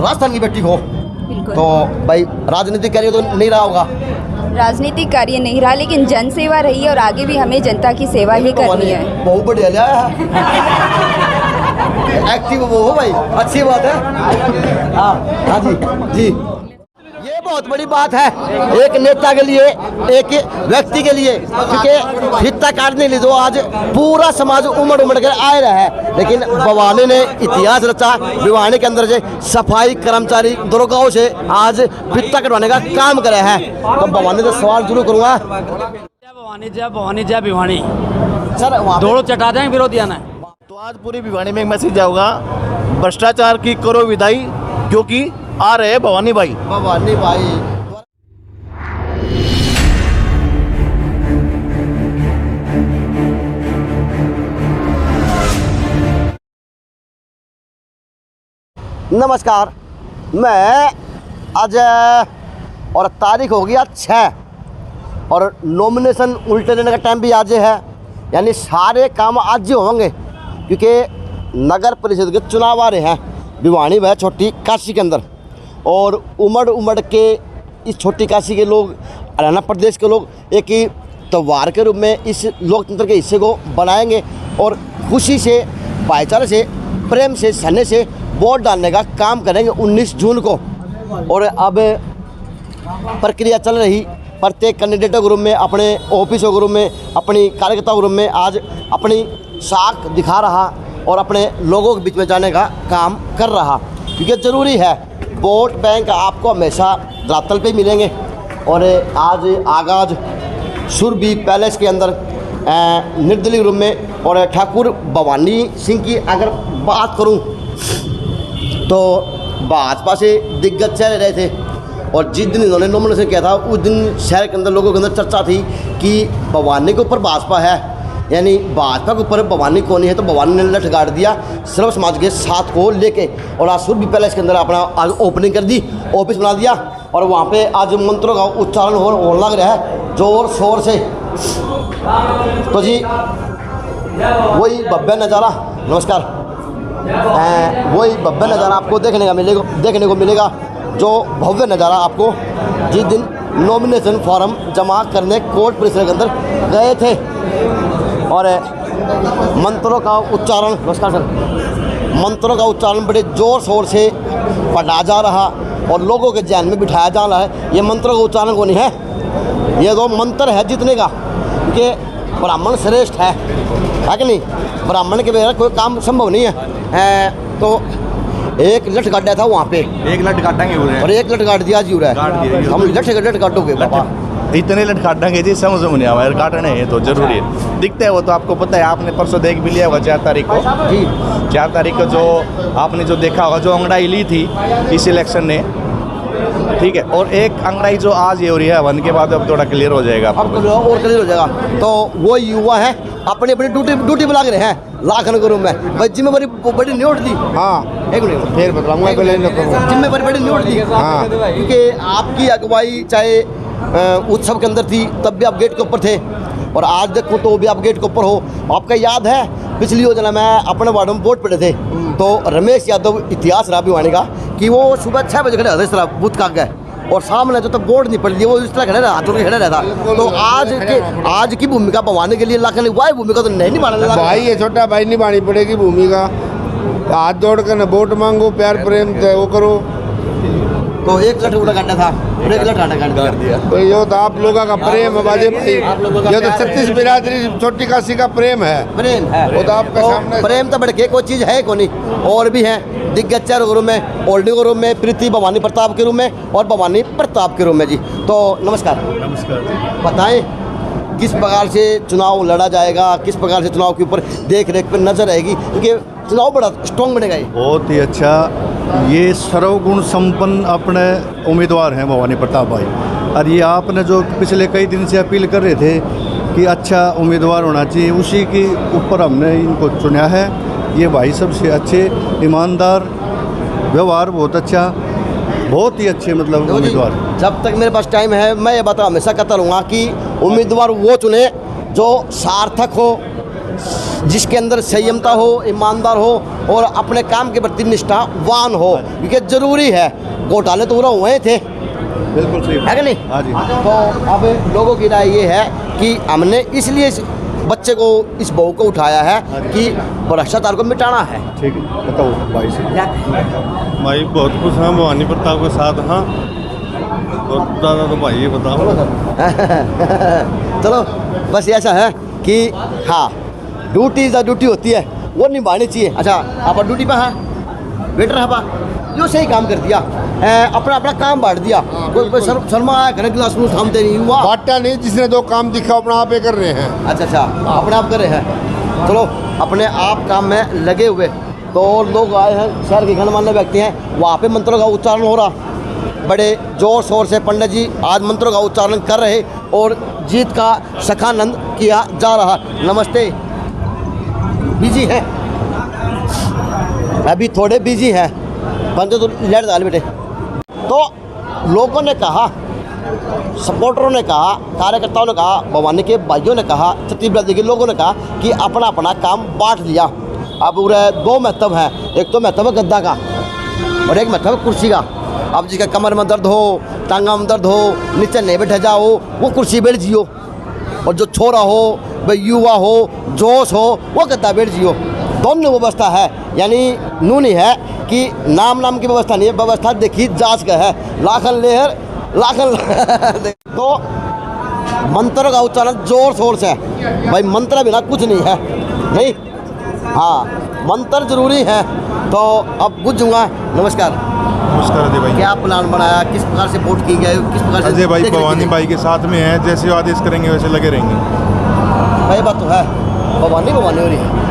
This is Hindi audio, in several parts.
राजस्थान की बेटी हो, बिल्कुल। तो भाई राजनीतिक कार्य तो नहीं रहा होगा। राजनीतिक कार्य नहीं रहा, लेकिन जन सेवा रही है और आगे भी हमें जनता की सेवा ही करनी है। बहुत बढ़िया लिया है। एक्टिव वो हो भाई, अच्छी बात है। हाँ हाँ जी जी, ये बहुत बड़ी बात है एक नेता के लिए, एक व्यक्ति के लिए, क्योंकि हिस्सा काटने लिए तो आज पूरा समाज उमड़ उमड़ कर आए रहा है। लेकिन भवानी ने इतिहास रचा, भिवानी के अंदर से सफाई कर्मचारी दुर्गाओं से आज भित्ता कटवाने का काम करे है। तो भवानी से सवाल जरूर करूँगा। भवानी जय भवानी जय भिवानी सर दोनों चटा देंगे विरोधी आना है। तो आज पूरी भिवानी में एक मैसेज जाऊंगा, भ्रष्टाचार की करो विदाई, क्योंकि आ रहे हैं भवानी भाई। भवानी भाई नमस्कार, मैं अजय और तारीख हो गया 6 और नॉमिनेशन उल्टे देने का टाइम भी आज है, यानी सारे काम आज ही होंगे क्योंकि नगर परिषद के चुनाव आ रहे हैं भिवानी व छोटी काशी के अंदर। और उमड़ उमड़ के इस छोटी काशी के लोग, हरियाणा प्रदेश के लोग एक ही त्यौहार के रूप में इस लोकतंत्र के हिस्से को बनाएंगे और खुशी से, भाईचारे से, प्रेम से, सहने से वोट डालने का काम करेंगे 19 जून को। और अब प्रक्रिया चल रही, प्रत्येक कैंडिडेटों के रूप में, अपने ऑफिसों के रूप में, अपनी कार्यकर्ताओं के रूप में आज अपनी साख दिखा रहा और अपने लोगों के बीच में जाने का काम कर रहा, क्योंकि ज़रूरी है। वोट बैंक आपको हमेशा धरातल पे मिलेंगे। और आज आगाज सुरभि पैलेस के अंदर निर्दलीय रूप में, और ठाकुर भवानी सिंह की अगर बात करूं तो भाजपा से दिग्गज चल रहे थे, और जिस दिन इन्होंने नॉमिनेशन किया था उस दिन शहर के अंदर लोगों के अंदर चर्चा थी कि भवानी के ऊपर भाजपा है, यानी भाजपा के ऊपर भवानी कौन नहीं है। तो भवानी ने लठ गाड़ दिया सर्व समाज के साथ को लेके, और आज सुरभि पैलेस के अंदर अपना आज ओपनिंग कर दी, ऑफिस बना दिया, और वहाँ पे आज मंत्रों का उच्चारण होने लग रहा है जोर शोर से। तो जी वही भव्य नज़ारा, नमस्कार, वही भव्य नज़ारा आपको देखने को मिलेगा जो भव्य नज़ारा आपको जिस दिन नॉमिनेशन फॉर्म जमा करने कोर्ट परिसर के अंदर गए थे। और मंत्रों का उच्चारण, नमस्कार सर, मंत्रों का उच्चारण बड़े ज़ोर शोर से पढ़ा जा रहा और लोगों के ध्यान में बिठाया जा रहा है। ये मंत्रों का उच्चारण को नहीं है, ये तो मंत्र है जीतने का, क्योंकि ब्राह्मण श्रेष्ठ है कि नहीं, ब्राह्मण के बगैर कोई काम संभव नहीं है। तो एक लठ काटा था वहाँ पे, एक लठ काटेंगे और एक लठ काट दिया जी, हम लठ काटोगे बाबा, इतने लठ काटेंगे जी, समझ में नहीं आया, काटने हैं तो जरूरी है। दिखता है वो तो आपको पता है, आपने परसों देख भी लिया होगा 4 तारीख को जी, 4 तारीख को जो आपने जो देखा होगा, जो अंगड़ाई ली थी इस इलेक्शन ने, ठीक है। और एक अंगड़ाई जो आज ये हो रही है वन के बाद अब थोड़ा क्लियर हो जाएगा, अब और क्लियर हो जाएगा। तो वो युवा है अपनी अपनी ड्यूटी में लग रहे हैं लाखन के रूम में, भाई जिम्मेवारी बड़ी न्योट दी। हाँ, एक मिनट फिर बताऊंगा, जिम्मेवारी बड़ी न्योट दी। हाँ, क्योंकि आपकी अगुवाई चाहे उत्सव के अंदर थी तब भी आप गेट के ऊपर थे, और आज देखो तो भी आप गेट के ऊपर हो। आपका याद है पिछली योजना में अपने वार्ड में वोट पड़े थे, तो रमेश यादव इतिहास रहा भिवानी का कि वो सुबह 6 बजे खड़े रहते इस तरह बूथ का गए, और सामने जो तक बोर्ड नहीं पड़ रही वो इस तरह खड़े रहा, हाथों के खड़े रहता। तो आज की भूमिका भवानी के लिए लाखन वाई भूमिका तो नहीं निभाने भाई, ये छोटा भाई निभानी पड़ेगी भूमिका। हाथ जोड़ कर न वोट मांगो, प्यार प्रेम वो करो। तो एक लठ उड़ा काटा था और एक लठ काट दिया। तो ये तो आप लोगों का प्रेम है बाजे भाई, ये तो 36 बिरादरी छोटी काशी का प्रेम है, प्रेम है वो तो आपके सामने। प्रेम तो बढ़ के कोई चीज़ है को नहीं, और भी है दिग्गज के रूप में, ओल्डिंग के रूप में, प्रीति भवानी प्रताप के रूप में और भवानी प्रताप के रूप में जी। तो नमस्कार, बताएं किस प्रकार से चुनाव लड़ा जाएगा, किस प्रकार से चुनाव के ऊपर देख रेख पर नजर रहेगी, क्योंकि चुनाव बड़ा स्ट्रॉन्ग बनेगा। ये बहुत ही अच्छा, ये सर्वगुण संपन्न अपने उम्मीदवार हैं भवानी प्रताप भाई, और ये आपने जो पिछले कई दिन से अपील कर रहे थे कि अच्छा उम्मीदवार होना चाहिए, उसी के ऊपर हमने इनको चुना है। ये भाई सबसे अच्छे, ईमानदार, व्यवहार बहुत अच्छा, बहुत ही अच्छे मतलब उम्मीदवार। जब तक मेरे पास टाइम है मैं ये बात हमेशा कहता रहूँगा कि उम्मीदवार वो चुने जो सार्थक हो, जिसके अंदर संयमता हो, ईमानदार हो और अपने काम के प्रति निष्ठावान हो, क्योंकि ज़रूरी है। घोटाले तो पूरा हुए थे, बिल्कुल सही है कि नहीं? हाँ जी। तो अब लोगों की राय ये है कि हमने इसलिए इस बच्चे को, इस बहू को उठाया है कि भ्रष्टाचार को मिटाना है। ठीक है, बताओ भाई से। भाई बहुत खुश हैं भवानी प्रताप के साथ। हाँ, और ज़्यादा तो भाई ये बताओ। चलो बस ऐसा है कि हाँ, ड्यूटी जो ड्यूटी होती है वो निभानी चाहिए। अच्छा, आप ड्यूटी पे हैं, वेटर है पा जो सही काम कर दिया, अपना अपना काम बांट दिया। कोई शर्मा आया घर गिलास में थामते नहीं हुआ, बाटा नहीं, जिसने दो काम दिखा अपना आप ही कर रहे हैं। अच्छा, अपने आप कर रहे हैं। चलो, अपने आप काम में लगे हुए तो लोग आए हैं, शहर के गणमान्य व्यक्ति हैं, वहाँ पे मंत्रों का उच्चारण हो रहा, बड़े जोर शोर से पंडित जी आज मंत्रों का उच्चारण कर रहे और जीत का सखानंद किया जा रहा। नमस्ते, बिजी हैं अभी, थोड़े बिजी हैं, बंदे तो लेट डाल बेटे। तो लोगों ने कहा, सपोर्टरों ने कहा, कार्यकर्ताओं ने कहा, भवानी के भाइयों ने कहा, छत्तीसगढ़ के लोगों ने कहा कि अपना अपना काम बांट लिया। अब पूरे दो महत्व हैं, एक तो महत्व है गद्दा का और एक महत्व है कुर्सी का। अब जिसका कमर में दर्द हो, टांगा में दर्द हो, नीचे नहीं बैठे जाओ, वो कुर्सी बैठ जियो, और जो छोरा हो, भाई युवा हो, जोश हो, वो गद्दा बैठ जियो। दोनों व्यवस्था है, यानी नू नहीं है कि नाम की व्यवस्था नहीं है, व्यवस्था देखी जांच का है। लाखन लेहर लाखन तो मंत्र का उच्चारण जोर शोर से, भाई मंत्र बिना कुछ नहीं है, नहीं, हाँ मंत्र जरूरी है। तो अब बुझूंगा। नमस्कार। नमस्कार अजय भाई। क्या प्लान बनाया, किस प्रकार से वोट की गई, किस प्रकार से? अजय भाई भवानी भाई के साथ में है, जैसे आदेश करेंगे वैसे लगे रहेंगे। भाई बात तो है, भवानी हो रही है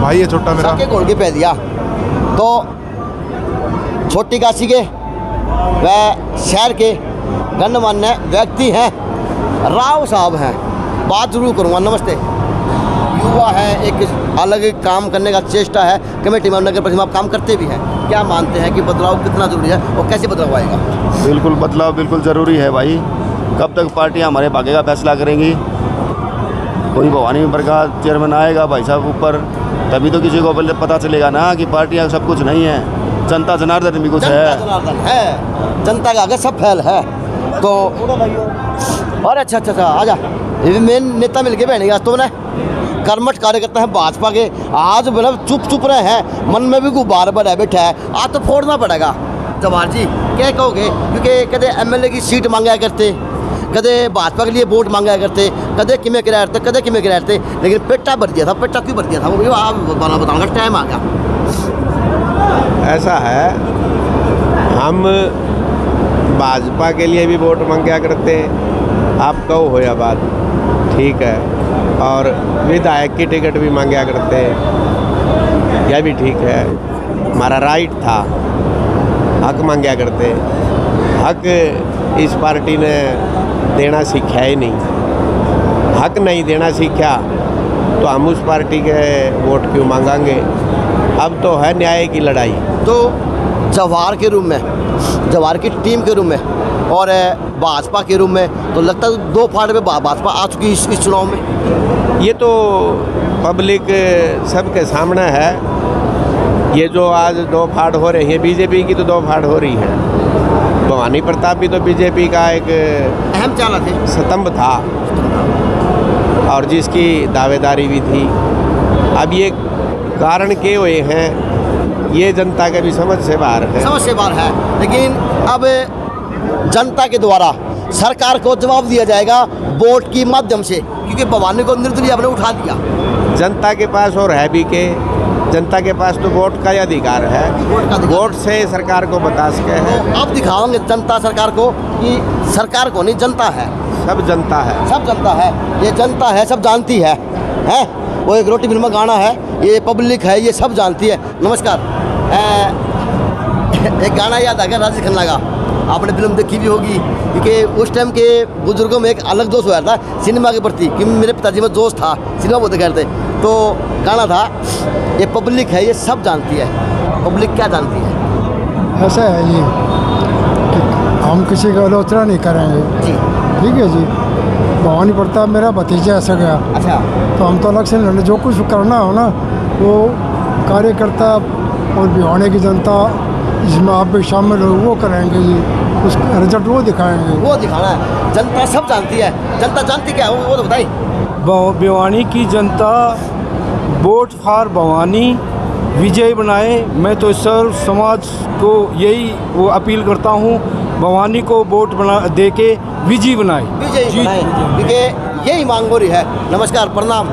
भाई ये छोटा मेरा के घोड़ के पै दिया। तो छोटी काशी के व शहर के गणमान्य व्यक्ति हैं, राव साहब हैं, बात जरूर करूँगा। नमस्ते। युवा है, एक अलग काम करने का चेष्टा है, कमेटी में नगर परिषद में आप काम करते भी हैं, क्या मानते हैं कि बदलाव कितना जरूरी है और कैसे बदलाव आएगा? बिल्कुल बदलाव बिल्कुल ज़रूरी है भाई। कब तक पार्टियां हमारे भाग्य का फैसला करेंगी? कोई भवानी मेंबर का चेयरमैन आएगा भाई साहब ऊपर, तभी तो किसी को पता चलेगा ना कि पार्टियां सब कुछ नहीं है, जनता जनार्दन भी कुछ है। जनता का आगे सब फैल है। तो और अच्छा आजा, ये मेन नेता मिल के बैठेंगे आज तो ना, कर्मठ कार्यकर्ता हैं भाजपा के, आज मतलब चुप रहे हैं, मन में भी गुब्बार बड़ा बैठा है, आज तो फोड़ना पड़ेगा। जवाहर जी क्या कहोगे? क्योंकि कदे एमएलए की सीट मांगा करते, कदे भाजपा के लिए वोट मांगा करते, कदे किमें कराया करते, कदे किमें कराया करते, लेकिन पेटा भर दिया था। पेटा क्यों भर दिया था वो आप बताने का टाइम आ गया। ऐसा है, हम भाजपा के लिए भी वोट मांगा करते हैं, आप कहो हो या बात ठीक है, और विधायक की टिकट भी मांगा करते हैं, यह भी ठीक है, हमारा राइट था, हक मांगा करते। हक इस पार्टी ने देना सीखा ही नहीं, हक नहीं देना सीखा तो हम उस पार्टी के वोट क्यों मांगेंगे? अब तो है न्याय की लड़ाई। तो जवाहर के रूम में, जवाहर की टीम के रूम में और भाजपा के रूम में तो लगता है दो फाड़ में भाजपा आ चुकी इस चुनाव में। ये तो पब्लिक सबके सामने है। ये जो आज दो फाड़ हो रही है, बीजेपी की तो दो फाड़ हो रही है, भवानी प्रताप भी तो बीजेपी का एक अहम चालक थे, स्तंभ था और जिसकी दावेदारी भी थी। अब ये कारण के हुए हैं, ये जनता के भी समझ से बाहर है, समझ से बाहर है। लेकिन अब जनता के द्वारा सरकार को जवाब दिया जाएगा वोट की माध्यम से, क्योंकि भवानी को निर्दलीय आपने उठा दिया। जनता के पास और है भी के, जनता के पास तो वोट का अधिकार है, वोट से सरकार को बता सके है। अब दिखाओगे जनता सरकार को कि सरकार को नहीं, जनता है, सब जनता है, सब जनता है, ये जनता है, सब जानती है, हैं? वो एक रोटी फिल्म गाना है, ये पब्लिक है, ये सब जानती है। नमस्कार। एक गाना याद आ गया राजेश खन्ना का, आपने फिल्म देखी भी होगी, क्योंकि उस टाइम के बुजुर्गों में एक अलग जोश हुआ था सिनेमा के प्रति, क्योंकि मेरे पिताजी में जोश था, सिनेमा बहुत देखते थे। तो गाना था, ये पब्लिक है, ये सब जानती है। पब्लिक क्या जानती है? ऐसा है जी कि हम किसी का आलोचना नहीं करेंगे, जी ठीक है जी। भवानी प्रताप मेरा भतीजा ऐसा गया, अच्छा, तो हम तो अलग से नहीं, जो कुछ करना हो ना वो कार्यकर्ता और भिवानी की जनता जिसमें आप भी शामिल हो वो करेंगे जी, उसका रिजल्ट वो दिखाएंगे। वो दिखाना है। जनता सब जानती है, जनता जानती क्या है वो तो बताइए। भिवानी की जनता वोट फॉर भवानी विजय बनाए। मैं तो सर्व समाज को यही वो अपील करता हूँ, भवानी को वोट बना दे के विजय बनाए, विजय बनाए, क्योंकि यही मांग हो रही है। नमस्कार, प्रणाम।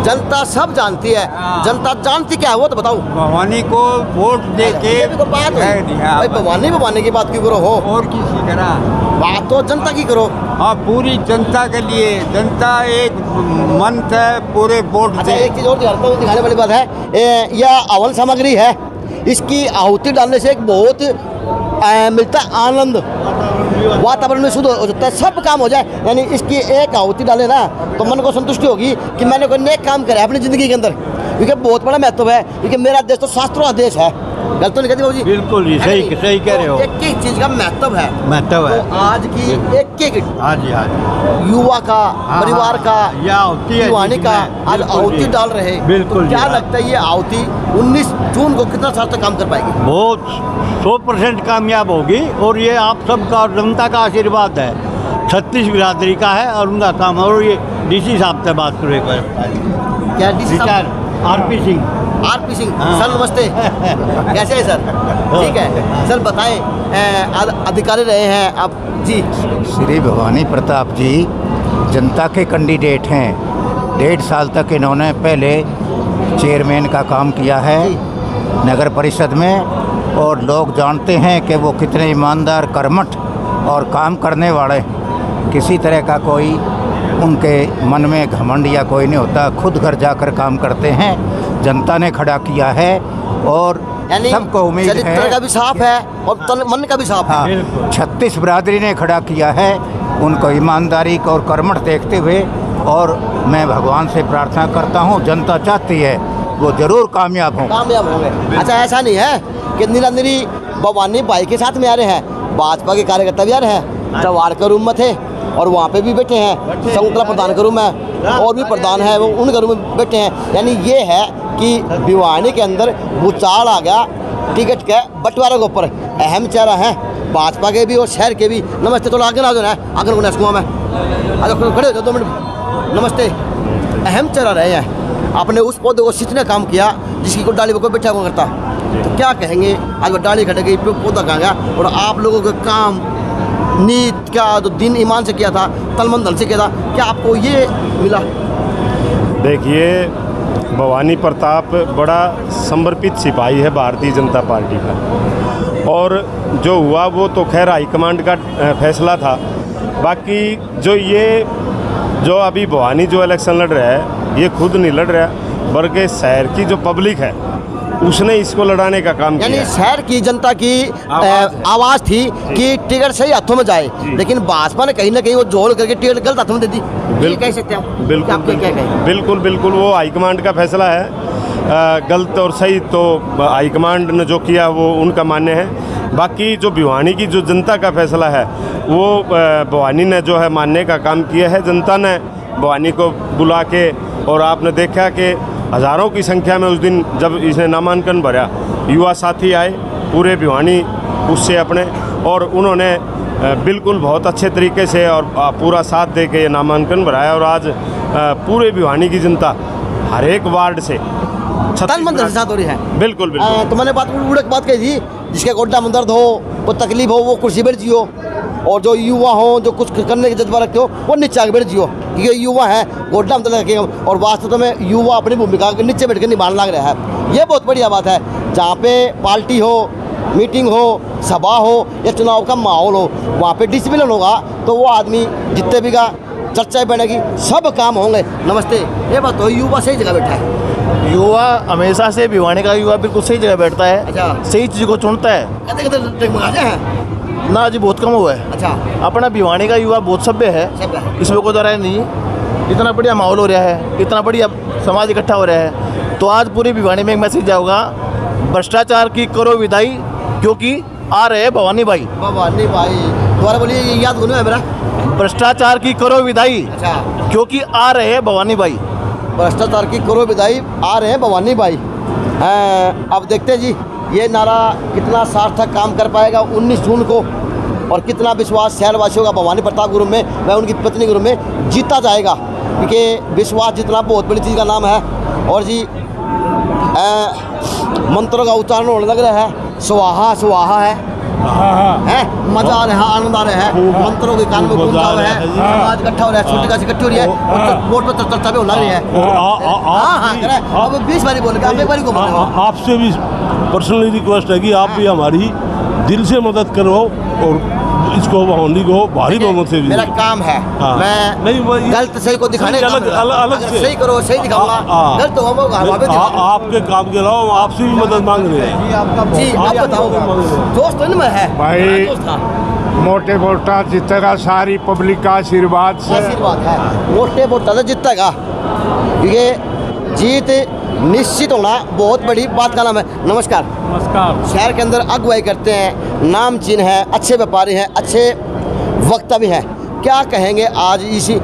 जनता सब जानती है, जनता जानती क्या है वो तो बताओ। भवानी को वोट दे के ये भी कोई बात है भाई, भवानी की बात क्यों करो हो, और किसी तरह बात तो जनता की करो। हाँ, पूरी जनता के लिए, जनता एक मंच है, पूरे वोट अच्छा, एक चीज़ और दिखाने वाली बात है, यह हवन सामग्री है, इसकी आहुति डालने से एक बहुत मिलता है आनंद, वातावरण में शुद्ध हो जाता है, सब काम हो जाए। यानी इसकी एक आहुति डाले ना तो मन को संतुष्टि होगी कि मैंने कोई नेक काम करा है अपनी ज़िंदगी के अंदर, क्योंकि बहुत बड़ा महत्व है, क्योंकि मेरा देश तो शास्त्रों का देश है। गलत तो नहीं कहती बाबू जी? बिल्कुल जी, सही कह रहे हो। एक एक चीज़ का महत्व है, महत्व है। तो आज की एक एक हाँ जी, हाँ जी, युवा का, परिवार का, या होती है भिवानी का आज आहुति डाल रहे हैं। बिल्कुल तो क्या लगता है ये आहुति 19 जून को कितना साल तक काम कर पाएगी? बहुत 100% कामयाब होगी, और ये आप सबका और जनता का आशीर्वाद है, 36 बिरादरी का है और उनका काम। और ये डीसी साहब से बात करो एक बार। क्या डीसी साहब? RP Singh. RP Singh sir, नमस्ते। कैसे हैं सर? ठीक है सर, बताएं, अधिकारी रहे हैं आप जी। श्री भवानी प्रताप जी जनता के कैंडिडेट हैं। 1.5 साल तक इन्होंने पहले चेयरमैन का काम किया है नगर परिषद में, और लोग जानते हैं कि वो कितने ईमानदार, कर्मठ और काम करने वाले। किसी तरह का कोई उनके मन में घमंड या कोई नहीं होता, खुद घर जाकर काम करते हैं। जनता ने खड़ा किया है और सबको उम्मीद है, चरित्र का भी साफ है और तन मन का भी साफ है। हाँ, 36 बिरादरी ने खड़ा किया है उनको ईमानदारी और कर्मठ देखते हुए, और मैं भगवान से प्रार्थना करता हूँ, जनता चाहती है वो जरूर कामयाब हों। कामयाब होंगे। अच्छा, ऐसा नहीं है कि निरंजनी भवानी बाई के साथ में आ रहे हैं, भाजपा के कार्यकर्ता भी आ रहे हैं, जवार का रूम में थे और वहाँ पे भी बैठे हैं, शकुंतला प्रधान के रूम में और भी प्रधान है वो उनके रूम में बैठे हैं। यानी ये है कि भिवानी के अंदर भूचाल आ गया टिकट के बंटवारे के ऊपर। अहम चेहरा है भाजपा के भी और शहर के भी। नमस्ते, थोड़ा आगे ना जो है, आगे को नसकुआ में खड़े हो जाओ 2 मिनट। नमस्ते, अहम चेहरा रहे हैं, आपने उस पौधे को सिंचने काम किया जिसकी कोई डाली पर कोई बैठा हुआ करता, तो क्या कहेंगे आज वो डाली खड़े गई, पौधा कहाँ गया, और आप लोगों का काम नीत क्या जो दिन ईमान से किया था, तलमन धन से किया था, क्या आपको ये मिला? देखिए, भवानी प्रताप बड़ा समर्पित सिपाही है भारतीय जनता पार्टी का, और जो हुआ वो तो खैर हाईकमांड का फैसला था। बाकी जो अभी भवानी जो इलेक्शन लड़ रहा है, ये खुद नहीं लड़ रहा, बल्कि शहर की जो पब्लिक है उसने इसको लड़ाने का काम किया। यानी शहर की जनता की आवाज़ थी कि टिकट सही हाथों में जाए, लेकिन भाजपा ने कहीं ना कहीं वो जोड़ करके टिकट गलत हाथों में दे दी। कह सकते हैं बिल्कुल बिल्कुल वो हाईकमांड का फैसला है। गलत और सही तो हाईकमांड ने जो किया वो उनका मान्य है। बाकी जो भिवानी की जो जनता का फैसला है वो भवानी ने जो है मानने का काम किया है। जनता ने भवानी को बुला के, और आपने देखा कि हज़ारों की संख्या में उस दिन जब इसने नामांकन भरा, युवा साथी आए पूरे भिवानी उससे अपने, और उन्होंने बिल्कुल बहुत अच्छे तरीके से और पूरा साथ दे के ये नामांकन भराया। और आज पूरे भिवानी की जनता हर एक वार्ड से मंदिर के साथ हो रही है। बिल्कुल बिल्कुल। तो मैंने उड़क बात कही थी, जिसके गोड्डा में दर्द हो, वो तकलीफ हो, वो कुर्सी बैठ जियो, और जो युवा हो, जो कुछ करने के जज्बा रखते हो, वो नीचे आके बैठ जियो, क्योंकि युवा है गोड्डा में दर्द रखेगा, और वास्तव में युवा अपनी भूमिका के नीचे बैठ कर निभाने लग रहा है। ये बहुत बढ़िया बात है। जहाँ पे पार्टी हो, मीटिंग हो, सभा हो या चुनाव का माहौल हो, वहाँ पे डिसिप्लिन होगा तो वो आदमी जितने भी का चर्चा बनेगी, सब काम होंगे। नमस्ते, ये बात तो युवा सही जगह बैठा है। युवा हमेशा से भिवानी का युवा बिल्कुल सही जगह बैठता है। अच्छा। सही चीज़ को चुनता है। ना जी, बहुत कम हुआ है। अच्छा। अपना भिवानी का युवा बहुत सभ्य है, इसमें कोई राय नहीं। इतना बढ़िया माहौल हो रहा है, इतना बढ़िया समाज इकट्ठा हो रहा है, तो आज पूरी भिवानी में एक मैसेज जाऊँगा, भ्रष्टाचार की करो विदाई, क्योंकि आ रहे हैं भवानी भाई। भवानी भाई दोबारा बोलिए, याद गुनो है मेरा। भ्रष्टाचार की करो विदाई, अच्छा, क्योंकि आ रहे हैं भवानी भाई। भ्रष्टाचार की करो विदाई, आ रहे हैं भवानी भाई। अब देखते हैं जी ये नारा कितना सार्थक काम कर पाएगा 19 जून को, और कितना विश्वास शहरवासियों का भवानी प्रताप गुरु में व उनकी पत्नी गुरु में जीता जाएगा, क्योंकि विश्वास जितना बहुत बड़ी चीज़ का नाम है। और जी मंत्रों का उच्चारण होने लग रहा है, स्वाहा स्वाहा है, मजा आ रहा है, आनंद आ रहा है, मंत्रों के कान में गूंजा हुआ है, समाज इकट्ठा हो रहा है, छोटी काशी इकट्ठी हो रही है, और वोट पर चर्चा भी होना रही है। अब 20 बारी बोले, आप एक बारी को बोले। आपसे भी पर्सनली रिक्वेस्ट है कि आप भी हमारी दिल से मदद करो और इसको भवानी को भारी बहुमत से भी। मेरा काम है, मैं नहीं गलत सही को दिखाने का अलग से सही करो, सही दिखाऊंगा, गलत तो आपके काम के अलावा आपसे भी मदद मांग रहे हैं जी। आप बताओ, दोस्त में है भाई, मोटे मोटा जीतेगा, सारी पब्लिक का आशीर्वाद से। आशीर्वाद है, मोटे मोटा जीतेगा, क्योंकि जीत निश्चित होना बहुत बड़ी बात का नाम है। नमस्कार। नमस्कार। शहर के अंदर अगुवाई करते हैं, नामचीन है, अच्छे व्यापारी हैं, अच्छे वक्ता भी हैं, क्या कहेंगे आज इसी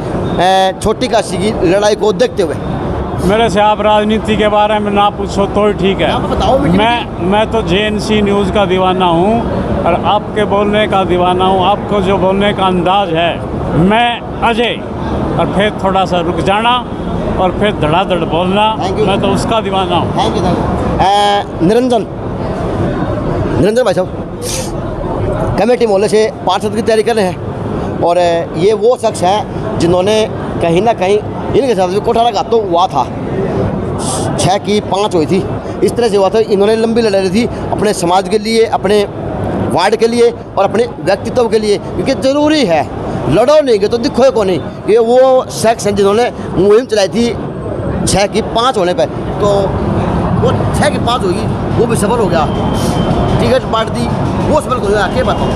छोटी काशी की लड़ाई को देखते हुए? मेरे से आप राजनीति के बारे में ना पूछो तो ही ठीक है। बताओ। मैं तो JNC न्यूज़ का दीवाना हूँ और आपके बोलने का दीवाना हूँ। आपको जो बोलने का अंदाज है, मैं अजय और फिर थोड़ा सा रुक जाना और फिर धड़ाधड़ बोलना, मैं तो उसका दीवाना हूँ। Thank you. निरंजन भाई साहब कमेटी मोहल्ले से पार्षद की तैयारी कर रहे हैं, और ये वो शख्स हैं जिन्होंने कहीं ना कहीं इनके साथ भी कोठाराघात तो हुआ था, 6 की 5 हुई थी, इस तरह से हुआ था। इन्होंने लंबी लड़ाई थी अपने समाज के लिए, अपने वार्ड के लिए और अपने व्यक्तित्व के लिए, क्योंकि ज़रूरी है, लड़ो नहीं गए तो दिखो को नहीं। ये वो शख्स हैं जिन्होंने मुहिम चलाई थी 6 की 5 होने पर, तो वो 6 की 5 होगी, वो भी सफल हो गया, टिकट बांट दी, वो सफल हो गया। क्या बताओ?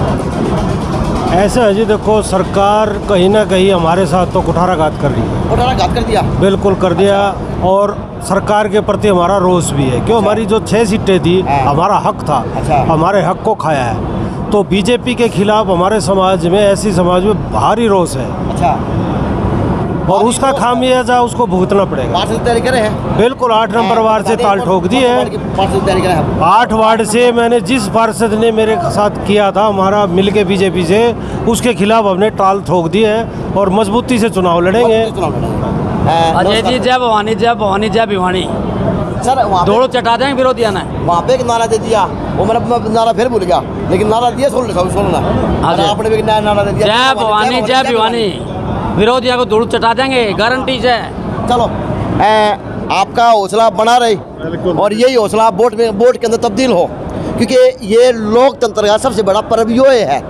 ऐसा है जी, देखो सरकार कहीं ना कहीं हमारे साथ तो कुठाराघात कर रही है। कुठाराघात कर दिया? बिल्कुल कर दिया। और सरकार के प्रति हमारा रोष भी है, क्यों हमारी जो 6 सीटें थी हमारा हक था, हमारे हक को खाया है। तो बीजेपी के खिलाफ हमारे समाज में, ऐसी समाज में भारी रोष है। और उसका खामियाजा उसको भुगतना पड़ेगा। पार्षद तैयारी करे हैं? बिल्कुल, 8 नंबर वार्ड से ताल ठोक दी है। 8 वार्ड से मैंने जिस पार्षद ने मेरे साथ किया था, हमारा मिलके बीजेपी से, उसके खिलाफ हमने टाल ठोक दी है और मजबूती से चुनाव लड़ेंगे। अजय जी, जय भवानी, जय भवानी, जय भिवानी। सर दोनों चटा देंगे विरोधिया ने। वहाँ पे एक नारा दे दिया, वो मैं नारा फिर भूल गया, लेकिन नारा दिया सुनना। आपने भी नारा दे दिया, जय भवानी जय भिवानी, विरोधिया को धूल चटा देंगे, गारंटी से। चलो आपका हौसला बना रहे, और यही हौसला वोट के अंदर तब्दील हो, क्योंकि ये लोकतंत्र का सबसे बड़ा पर्व ये है।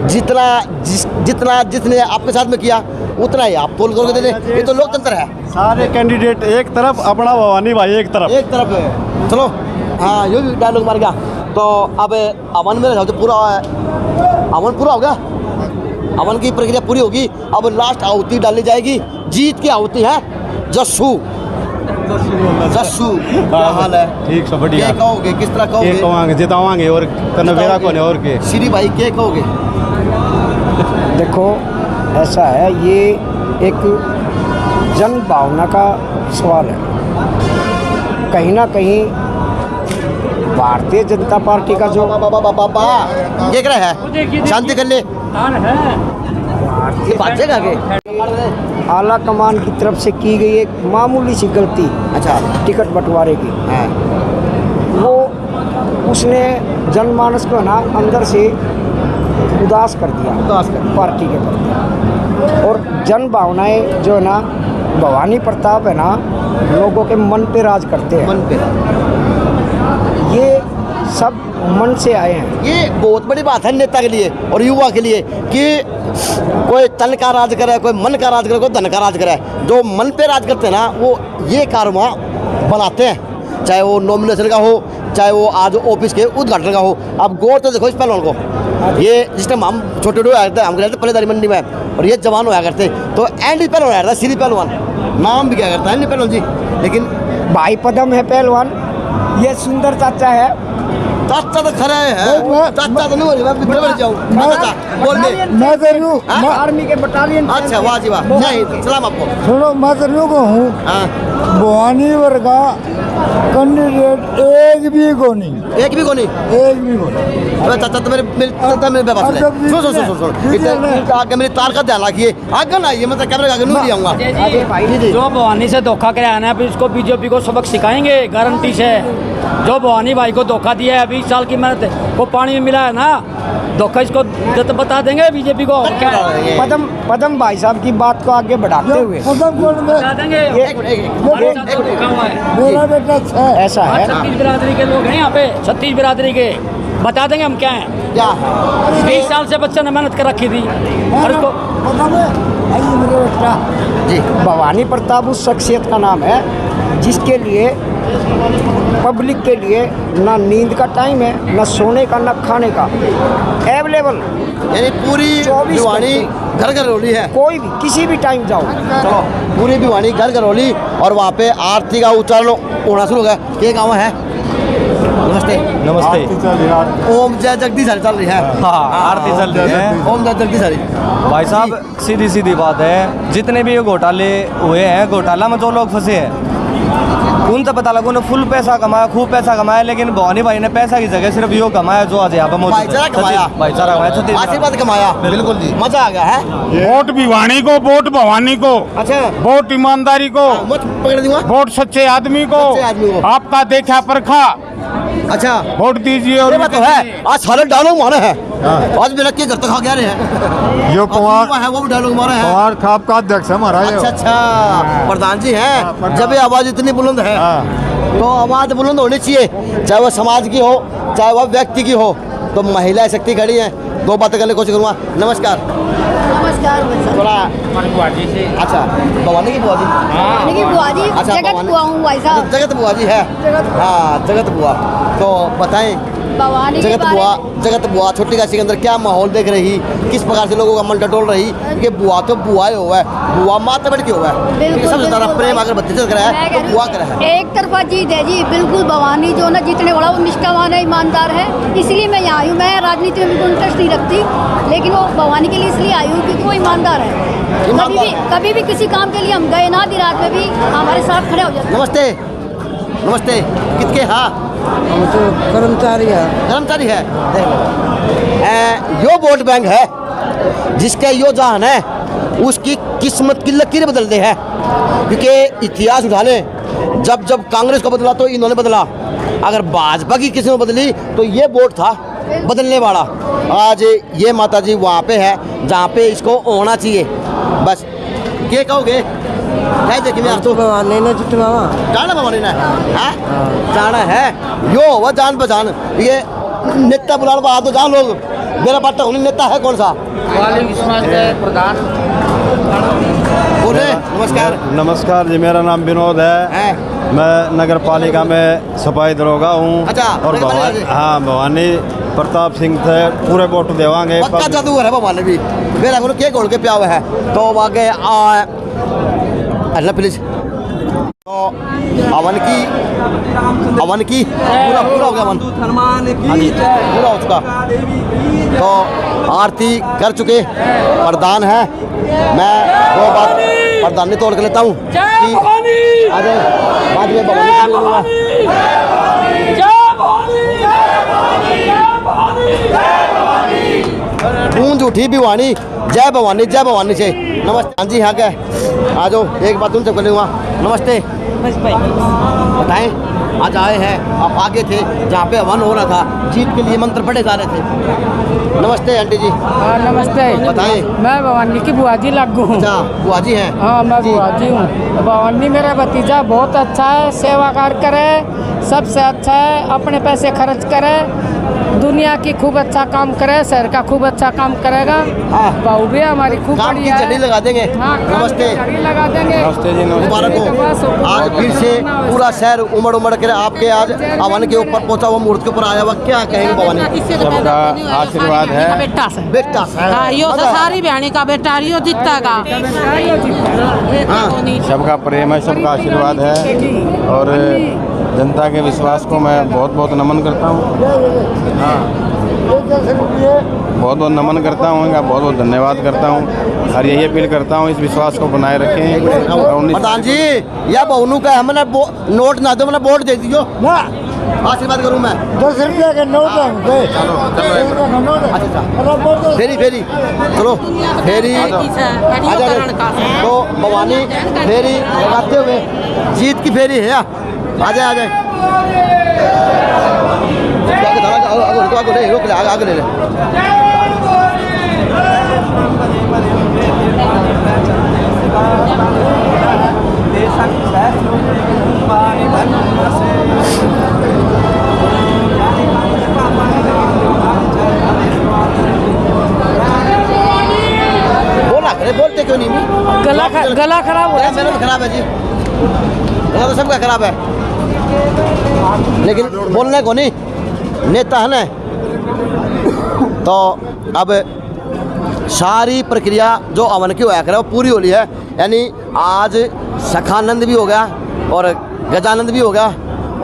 जितने आपके साथ में किया उतना ही आप तोल करके दे दें, ये तो लोकतंत्र है। सारे कैंडिडेट एक तरफ, अपना भवानी भाई एक तरफ है। चलो हाँ, ये भी डायलॉग मार गया। तो अब अमन मेरे हिसाब से पूरा अमन पूरा हो गया, अमन की प्रक्रिया पूरी होगी। अब लास्ट आहुति डाली जाएगी, जीत की आहुति है जस्सू। क्या हाल है? ठीक सब बढ़िया। क्या कहोगे, किस तरह कहोगे? कहोगे जितावांगे, और मेरा कौन है और के श्री भाई क्या कहोगे? देखो ऐसा है, ये एक जन भावना का सवाल है। कहीं ना कहीं भारतीय जनता पार्टी का जो देख रहा है, शांति कर ले, आला कमान की तरफ से की गई एक मामूली सी गलती, अच्छा, टिकट बंटवारे की, वो उसने जनमानस को ना अंदर से उदास कर दिया, पार्टी के प्रति। और जन भावनाएं जो है ना, भवानी प्रताप है ना, लोगों के मन पे राज करते हैं। मन पे ये सब मन से आए हैं। ये बहुत बड़ी बात है नेता के लिए और युवा के लिए, कि कोई तन का राज करे, कोई मन का राज करे, कोई धन का राज करे। जो मन पे राज करते हैं ना, वो ये कारोबार बनाते हैं, चाहे वो नॉमिनेशन का हो, चाहे वो आज ऑफिस के उद्घाटन का हो। अब गौर तो देखो इस पहलवान को, ये जिस टाइम हम छोटे छोटे आए थे, हम गए थे पलेदारी मंडी में, और ये जवान होया करते, तो एंडी पहलवान आया था, श्री पहलवान नाम भी क्या करता है, एंडी पहलवान जी। लेकिन भाई पदम है पहलवान, ये सुंदर चाचा है, चाचा तो खड़ा है, चाचा तो नहीं हो रही, मैं बड़े जाऊँ, बोल दे। मैं तो यूँ आर्मी के बटालियन। अच्छा वाह जी वाह, नहीं सलाम आपको। सुनो, मैं तो यूँ कहूँ, भवानी वर्ग का कैंडिडेट एक भी को नहीं, एक भी को नहीं। अबे चाचा तो मेरे बात सुन, आगे मेरी तार का ध्यान रखिए, आगे ना ये मतलब कैमरे आगे नहीं ले आऊँगा। जो भवानी से धोखा कराया है ना, अभी इसको बीजेपी को सबक सिखाएंगे गारंटी से। जो भवानी भाई को धोखा दिया है, 20 साल की मेहनत वो पानी में मिला है ना, धोखा इसको तो बता देंगे बीजेपी को। क्या पदम भाई साहब की बात को आगे बढ़ाते हुए बता देंगे मेरा बेटा ऐसा है। 36 बिरादरी के लोग हैं यहाँ पे, 36 बिरादरी के, बता देंगे हम क्या हैं। 20 साल से बच्चे ने मेहनत कर रखी थी और इसको जी। भवानी प्रताप उस शख्सियत का नाम है जिसके लिए पब्लिक के लिए ना नींद का टाइम है, ना सोने का, ना खाने का, अवेलेबल। यानी पूरी भिवानी घर घर रोली है, कोई भी किसी भी टाइम जाओ। चलो पूरी भिवानी घर घर रोली, और वहाँ पे आरती का उच्चारण होना शुरू हो गया। ये गाँव है। नमस्ते। नमस्ते। ओम जय जगदीश हरि चल रही है। हाँ, आरती चल रही है। ओम जय जगदीश हरि। भाई साहब सीधी सीधी बात है, जितने भी ये घोटाले हुए हैं, घोटाला में जो लोग फंसे हैं उनसे पता लगा, उन्होंने फुल पैसा कमाया, खूब पैसा कमाया, लेकिन भवानी भाई ने पैसा की जगह सिर्फ यो कमाया जो आज यहाँ पे मौजूद है। भाईचारा कमाया, आशीर्वाद कमाया। बिल्कुल जी, मजा आ गया है। वोट भिवानी को, वोट भवानी को। अच्छा, वोट ईमानदारी को, पकड़ दूंगा। वोट सच्चे आदमी को, आपका देखा परखा। अच्छा, वोट दीजिए। और तो है आज सारे डायलॉग मारे हैं, आज मेरा के घर तक खा गया हैं। यो पवार है, वो भी डायलॉग मारे हैं। पवार खाप का अध्यक्ष है हमारा। अच्छा अच्छा, प्रधान जी हैं। जब ये आवाज़ इतनी बुलंद है तो आवाज़ बुलंद होनी चाहिए, चाहे वह समाज की हो, चाहे वह व्यक्ति की हो। तो महिला शक्ति खड़ी है। दो बातें करने की कोशिश करूँगा। नमस्कार। थोड़ा अच्छा, भवानी की बुआ जी। भवानी की बुआ जी, अच्छा, जगत बुआ हूँ भाई साहब। जगत बुआ जी है। हाँ, जगत बुआ। तो बताएं भवानी जगत बुआ छोटी काशी के अंदर क्या माहौल देख रही, किस प्रकार से लोगों का मन टटोल रही कि बुआ तो बुआ ही हुआ है, बुआ माता बढ़ के हुआ है। सबसे ज्यादा प्रेम अगर बच्चे से करा है तो बुआ करा है। एक तरफा जीत है जी, बिल्कुल। भवानी जो ना जितने बड़ा वो निष्ठावान है, ईमानदार है, इसलिए मैं यहाँ आई हूँ। मैं राजनीति में बिल्कुल इंटरेस्ट नहीं रखती, लेकिन वो भवानी के लिए इसलिए आई हूँ क्योंकि वो ईमानदार है। कभी भी किसी काम के लिए हम गए ना, आधी रात में भी हमारे साथ खड़े हो जाते। नमस्ते। नमस्ते। कितके? हाँ, हम तो कर्मचारी है। कर्मचारी है। देख लो, यो वोट बैंक है, जिसका यो जान है उसकी किस्मत की लकीरें बदल दे है। क्योंकि इतिहास उठा लें, जब जब कांग्रेस को बदला तो इन्होंने बदला, अगर भाजपा की किसी ने बदली तो ये वोट था बदलने वाला। आज ये माता जी वहाँ पे है जहाँ पे इसको होना चाहिए। बस क्या कहोगे? क्या देखिए मैं तो भवानी ने जितवावा जाना, भवानी ने जाना है। यो वह जान पहचान, ये नेता बुलाने पर आ तो जान लोग। मेरा पार्टी उन्हीं नेता है कौन सा? प्रधान। बोले नमस्कार। नमस्कार जी, मेरा नाम विनोद है। मैं नगर पालिका में सफाई दरोगा हूँ। अच्छा, और भवानी प्रताप सिंह थे पूरे वोट देवांगे। पक्का जादूगर है भवानी भी, मेरा को के गोल के प्या हुआ है तो आगे अल्लाह प्लीज। तो अवन की पूरा हो गया अवन। हाँ जी, पूरा हो चुका। तो आरती कर चुके प्रधान है। मैं दो बात प्रधान ने तोड़ कर लेता हूँ कि आज बाद में गूंज उठी भिवानी जय भवानी से। नमस्ते। हाँ जी, हाँ क्या आ जाओ, एक बात उनसे कर लूँगा। नमस्ते। बताएं, आज आए हैं, आप आगे थे जहाँ पे हवन हो रहा था, जीत के लिए मंत्र पढ़े जा रहे थे। नमस्ते आंटी जी। हाँ नमस्ते। बताएं। मैं भवानी की बुआ जी लागू हूँ। अच्छा, बुआ जी हैं? हाँ, मैं बुआ जी हूँ। भवानी मेरा भतीजा बहुत अच्छा है, सेवा कार्य करे, सबसे अच्छा है, अपने पैसे खर्च करे, दुनिया की खूब अच्छा काम करे, शहर का खूब अच्छा काम करेगा। बहू भी हमारी खूब बढ़िया है। लगा देंगे। नमस्ते लगा देंगे। नमस्ते जी। मुबारक हो। आज फिर से पूरा शहर उमड़ कर आपके आज हवन के ऊपर पहुंचा हुआ, मूर्ति के ऊपर आया हुआ, क्या कहेंगे भवानी? सबका आशीर्वाद है। बेटा सारी बहनी का बेटा रियो जीतेगा। सबका प्रेम है, सबका आशीर्वाद है। और जनता के विश्वास को मैं बहुत बहुत नमन करता हूँ। हाँ, बहुत बहुत नमन करता हूँ, इनका बहुत बहुत धन्यवाद करता हूँ और यही अपील करता हूँ इस विश्वास को बनाए रखें। प्रधान जी या बहुनू का हमने नोट ना दो, मैंने वोट दे दीजिए ना, आशीर्वाद करूँ मैं। 10 रुपये के नोट फेरी फेरी चलो फेरी तो भवानी फेरी लगाते हुए जीत की फेरी है। आ जाए आ जाए रोक ले आगे ले ले। बोला करे बोलते क्यों नहीं? गला खराब हो रहा है। मेरा तो खराब है जी, गला तो सबका खराब है, लेकिन बोलने को नहीं नेता है ना। तो अब सारी प्रक्रिया जो अमन की होया करे वो पूरी हो रही है। यानी आज सखानंद भी हो गया और गजानंद भी हो गया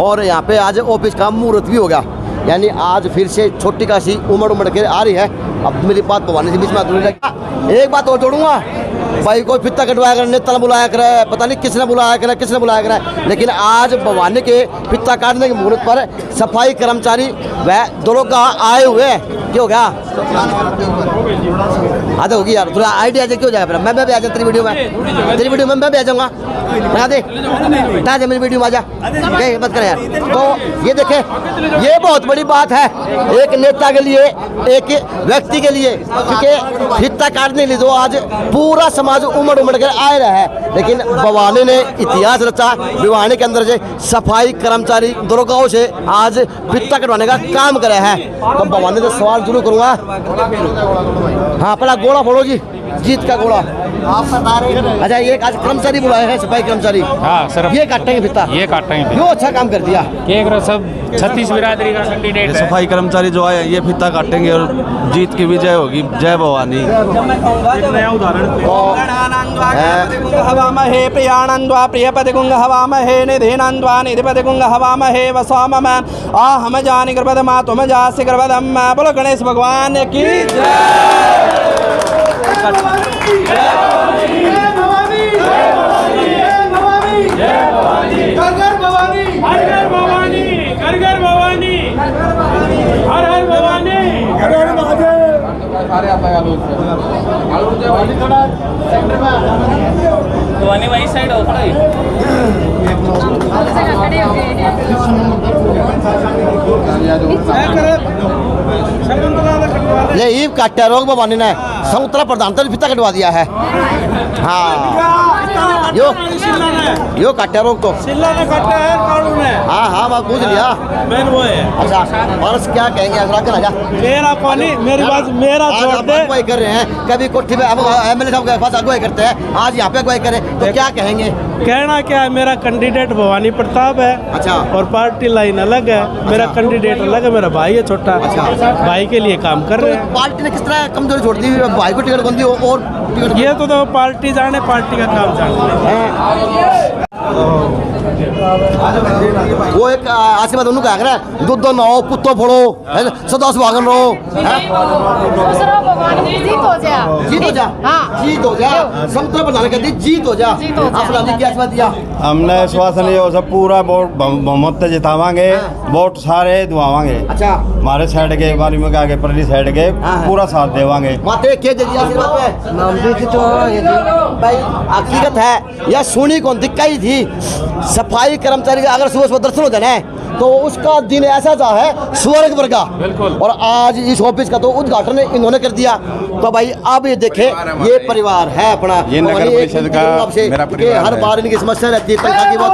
और यहाँ पे आज ऑफिस का मुहूर्त भी हो गया। यानी आज फिर से छोटी काशी उमड़ के आ रही है। अब मेरी बात भवानी से बीच में अधूरी लगी। एक बात और जोड़ूंगा भाई, कोई फित्ता कटवाया करे, नेता बुलाया करे, पता नहीं किसने बुलाया करे, लेकिन आज भवानी के फित्ता काटने के मुहूर्त पर सफाई कर्मचारी वह दरोगा आए हुए हैं। क्या हो गया? आधा होगी यार, थोड़ा आइडिया क्यों जाए? मैं भी आ जाऊँ तेरी वीडियो में, मैं भी आ जाऊँगा। बना दे बता दे मेरी वीडियो में आ जा, मत कर यार। तो ये देखे, ये बहुत बड़ी बात है एक नेता के लिए, एक व्यक्ति के लिए, क्योंकि फित्ता काटने के लिए तो आज पूरा समाज उमड़ कर आए रहा है। लेकिन भवानी ने इतिहास रचा, भिवानी के अंदर से सफाई कर्मचारी दरोगाओं से आज फित्ता कटवाने का काम करे हैं। तो भवानी से सवाल जरूर करूँगा। हाँ, पहला गोला फोड़ो जी, जीत का गोला। अच्छा, ये आज कर्मचारी बुलाए हैं, सफाई कर्मचारी। हाँ सर, ये काटेंगे फित्ता, ये काटेंगे। यो अच्छा काम कर दिया। सब 36 बिरादरी का कैंडिडेट है। सफाई कर्मचारी जो आए ये फित्ता काटेंगे और जीत की विजय होगी। जय भवानी। हवामहे प्रियानंद्वा प्रियपतिगुंग हवामहे निधिनंद्वा निधिपतिगुंग हवामहे वसामम आहम जानि कृपदमा तुम जासि कृपदम। बोलो गणेश भगवान की जय। भवानी वही साइड हो थोड़ा ये ईव काटा रोग भवानी ने संतरा प्रधानता फित्ता कटवा दिया है। हाँ, यो काटा रोग तो ने काटा है, कानून है। हाँ मैं पूछ लिया। मैन वो है। अच्छा, और क्या कहेंगे? मेरा पानी मेरी बात मेरा छोड़ दे। अगुवाई कर रहे हैं, कभी कोठी में एमएलए साहब के पास अगुवाई करते हैं, आज यहाँ पे अगुवाई करें तो क्या कहेंगे? कहना क्या है, मेरा कैंडिडेट भवानी प्रताप है। अच्छा। और पार्टी लाइन अलग है। मेरा कैंडिडेट अलग है, मेरा भाई है छोटा। अच्छा। भाई के लिए काम कर रहे हैं। पार्टी ने किस तरह कमजोरी छोड़ दी? भाई को टिकट बंदी हो और ये तो पार्टी जाने, पार्टी का काम जाने। वो एक आशीर्वाद उन्होंने कहा है, दूध दो नौ कुत्तो फोड़ो, सदा सुहागन रहो। जीत हो जा, जीत हो जा, संतरा बनाने का जीत हो जा। आपने क्या आशीर्वाद दिया? हमने आश्वासन ये सब पूरा वोट बहुमत से जितावांगे, वोट सारे दुआवांगे। अच्छा, हमारे साइड के बारी में आगे परली साइड के पूरा साथ देवांगे। माते के दे दिया आशीर्वाद में नाम भी तो भाई हकीकत है या सुनी कौन दिक्कत थी। सफाई कर्मचारी अगर सुबह दर्शन हो जाए तो उसका दिन ऐसा सा है स्वर्ग वर्गा। और आज इस ऑफिस का तो उद्घाटन इन्होंने कर दिया। तो भाई अब ये देखे, ये परिवार है अपना, ये नगर परिषद का मेरा परिवार हर बार इनकी समस्या रहती है, तनख्वाह की बात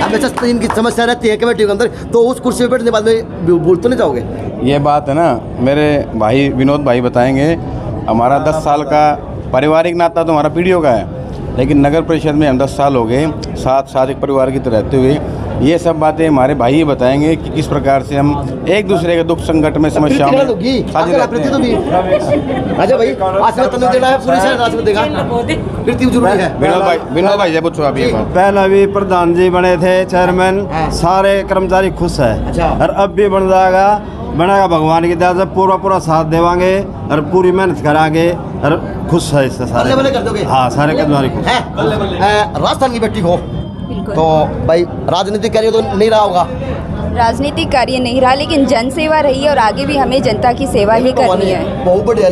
हमेशा इनकी समस्या रहती है कमेटी के अंदर। तो उस कुर्सी पे बैठने बाद में भूल तो नहीं जाओगे? ये बात है ना, मेरे भाई विनोद भाई बताएंगे। हमारा 10 साल का पारिवारिक नाता तो हमारा पीढ़ियों का है। लेकिन नगर परिषद में हम 10 साल हो गए, साथ एक परिवार की तरह रहते हुए। ये सब बातें हमारे भाई ही बताएंगे कि किस प्रकार से हम एक दूसरे के दुख संकट में समस्याओं में साझी रहते हैं। अच्छा भाई, आशीर्वाद तंदूर देना है, पूरी शहर आशीर्वाद देगा, मृत्यु जरूरी है। विनोद भाई जब पूछो अभी पहला भी प्रधान जी बने थे चेयरमैन, सारे कर्मचारी खुश है और अब भी बन जाएगा, बनेगा भगवान की दया से, पूरा साथ देवांगे और पूरी मेहनत कराएंगे और खुश है इससे सारे कर दोगे। हाँ, सारे कर्मचारी खुश है। राजस्थान की बेटी हो तो भाई राजनीतिक कार्य तो नहीं रहा होगा? राजनीतिक कार्य नहीं रहा, लेकिन जन सेवा रही है और आगे भी हमें जनता की सेवा ही करनी है। बहुत बढ़िया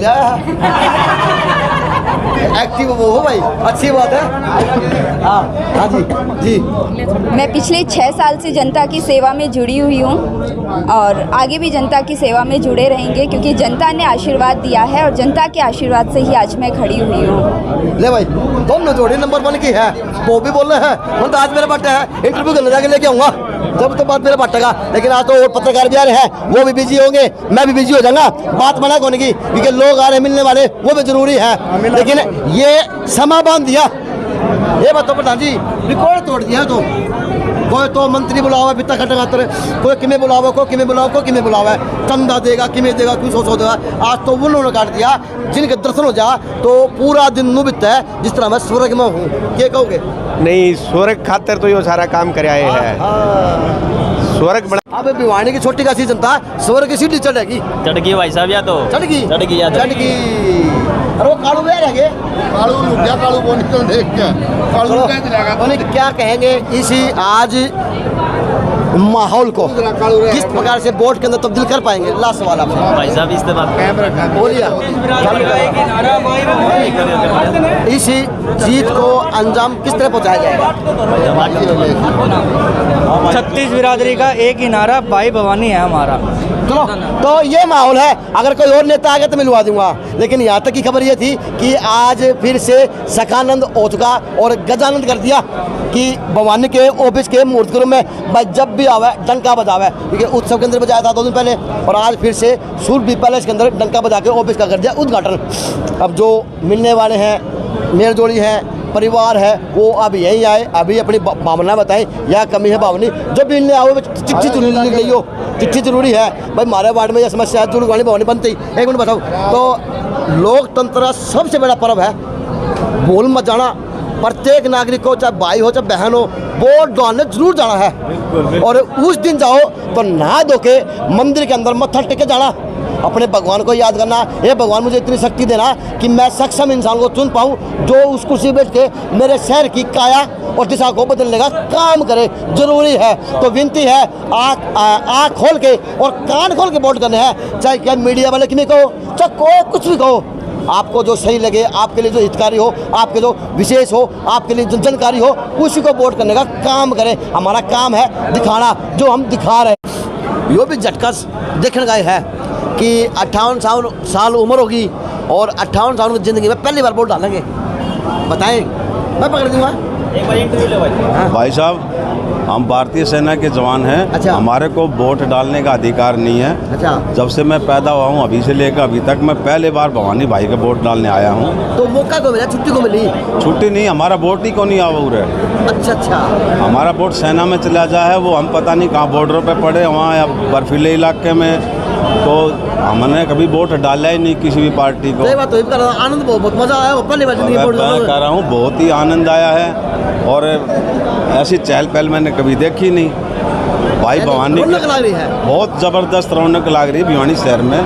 एक्टिव वो हो भाई, अच्छी बात है। हाँ जी जी। मैं पिछले 6 साल से जनता की सेवा में जुड़ी हुई हूँ और आगे भी जनता की सेवा में जुड़े रहेंगे, क्योंकि जनता ने आशीर्वाद दिया है और जनता के आशीर्वाद से ही आज मैं खड़ी हुई हूँ। ले भाई, दोनों जोड़ी नंबर 1 की है, वो भी बोल रहे हैं तो आज मेरा बट्टा है, इंटरव्यू करने जाके लेके आऊँगा, जब तो बात मेरा बट्टेगा। लेकिन आज तो पत्रकार भी आ रहे हैं, वो भी बिजी होंगे, मैं भी बिजी हो जाऊंगा, बात मना होने की, क्योंकि लोग आ रहे मिलने वाले, वो भी जरूरी है। लेकिन ये समा बांध दिया, ये बताओ प्रधान जी, रिकॉर्ड तोड़ दिया। तो कोई तो मंत्री बुलावा बिता खटगातर, कोई किमें बुलावा, कोई किमें बुलावा, कोई किमें बुलावा, चंदा देगा, किमें देगा, कोई सौ देगा। आज तो उन्होंने काट दिया, जिनके दर्शन हो जा तो पूरा दिन नु बीतता है जिस तरह मैं स्वर्ग में हूँ। ये कहोगे? नहीं, स्वर्ग खातर तो ये सारा काम कर आए हैं। स्वर्ग बना, अब भिवानी की छोटी का सीजन था, स्वर्ग की सीढ़ी चढ़ेगी, चढ़गी भाई साहब, या तो चढ़गी। अरे वो कालू वे रहे, कालू बोनी तो देख के क्या कहेंगे इसी आज माहौल को किस प्रकार से बोर्ड के अंदर तब्दील कर पाएंगे? लास्ट सवाल आप भाई साहब, इस बोलिए। इसी जीत को अंजाम किस तरह पहुंचाया जाएगा? 36 बिरादरी का एक ही नारा, भाई भवानी है हमारा। चलो, तो ये माहौल है। अगर कोई और नेता आ गया तो मिलवा दूंगा, लेकिन यहाँ तक की खबर ये थी कि आज फिर से सखानंद हो चुका और गजानंद कर दिया कि भवानी के ऑफिस के मुहूर्त में भाई जब भी आवे डंका बजावे, क्योंकि उत्सव के अंदर बजाया था 2 दिन पहले, और आज फिर से सूरबी पैलेस के अंदर डंका बजा के ऑफिस का कर दिया उद्घाटन। अब जो मिलने वाले हैं, मेल जोड़ी है, परिवार है, वो अब यहीं आए, अभी अपनी भावना बताएं, या कमी है भावनी, जब भी मिलने आओ चिट्ठी जरूरी लिख ली हो, चिट्ठी जरूरी है भाई, हमारे वार्ड में यह समस्या है, जुड़वानी भवानी बनती। एक मिनट बताओ, तो लोकतंत्र सबसे बड़ा पर्व है, बोल मत जाना। प्रत्येक नागरिक को, चाहे भाई हो चाहे बहन हो, वोट डालने जरूर जाना है, और उस दिन जाओ तो नहा धो के मंदिर के अंदर मत्था टेक के जाना, अपने भगवान को याद करना, ये भगवान मुझे इतनी शक्ति देना कि मैं सक्षम इंसान को चुन पाऊँ जो उस कुर्सी बैठ के मेरे शहर की काया और दिशा को बदलने का काम करे। जरूरी है, तो विनती है, आँख खोल के और कान खोल के वोट करने हैं, चाहे क्या मीडिया वाले कि नहीं कहो, चाहे कोई कुछ भी कहो, आपको जो सही लगे, आपके लिए जो हितकारी हो, आपके जो विशेष हो, आपके लिए जो जानकारी हो, उसी को वोट करने का काम करें। हमारा काम है दिखाना, जो हम दिखा रहे हैं। यो भी झटका देखने गए है कि 58 साल उम्र होगी और 58 साल की ज़िंदगी में पहली बार वोट डालेंगे। बताएं, मैं पकड़ दूंगा। एक बार इंटरव्यू ले भाई। भाई साहब, हम भारतीय सेना के जवान हैं। अच्छा। हमारे को वोट डालने का अधिकार नहीं है। अच्छा। जब से मैं पैदा हुआ हूँ अभी से लेकर अभी तक मैं पहले बार भवानी भाई का वोट डालने आया हूँ। तो मौका को मिला, छुट्टी को मिली? छुट्टी नहीं, हमारा वोट ही को नहीं आवा रहे। अच्छा अच्छा। हमारा वोट सेना में चला जाए है, वो हम पता नहीं कहाँ बॉर्डरों पे पड़े, वहाँ या बर्फीले इलाके में, तो हमने कभी वोट डाला ही नहीं किसी भी पार्टी को। सही बात, तो कर आनंद बहुत मजा आया, पहली बार जिंदगी वोट मैं कह रहा हूँ बहुत ही आनंद आया है, और ऐसी चहल पहल मैंने कभी देखी नहीं। भाई भवानी रौनक लग रही है, बहुत ज़बरदस्त रौनक लग रही है भिवानी शहर में।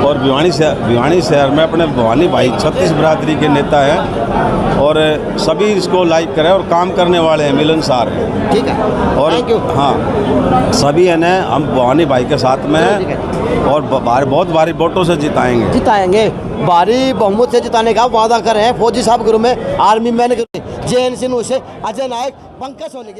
और भिवानी शहर में अपने भवानी भाई 36 बिरादरी के नेता हैं और सभी इसको लाइक करें और काम करने वाले हैं, मिलनसार हैं। ठीक है, और हाँ, सभी है ना, हम भवानी भाई के साथ में हैं और बहुत भारी वोटों से जिताएंगे। भारी बहुमत से जिताने का वादा कर रहे हैं फौजी साहब गुरु में, आर्मी मैन JNC से अजय नायक, पंकज सोनी।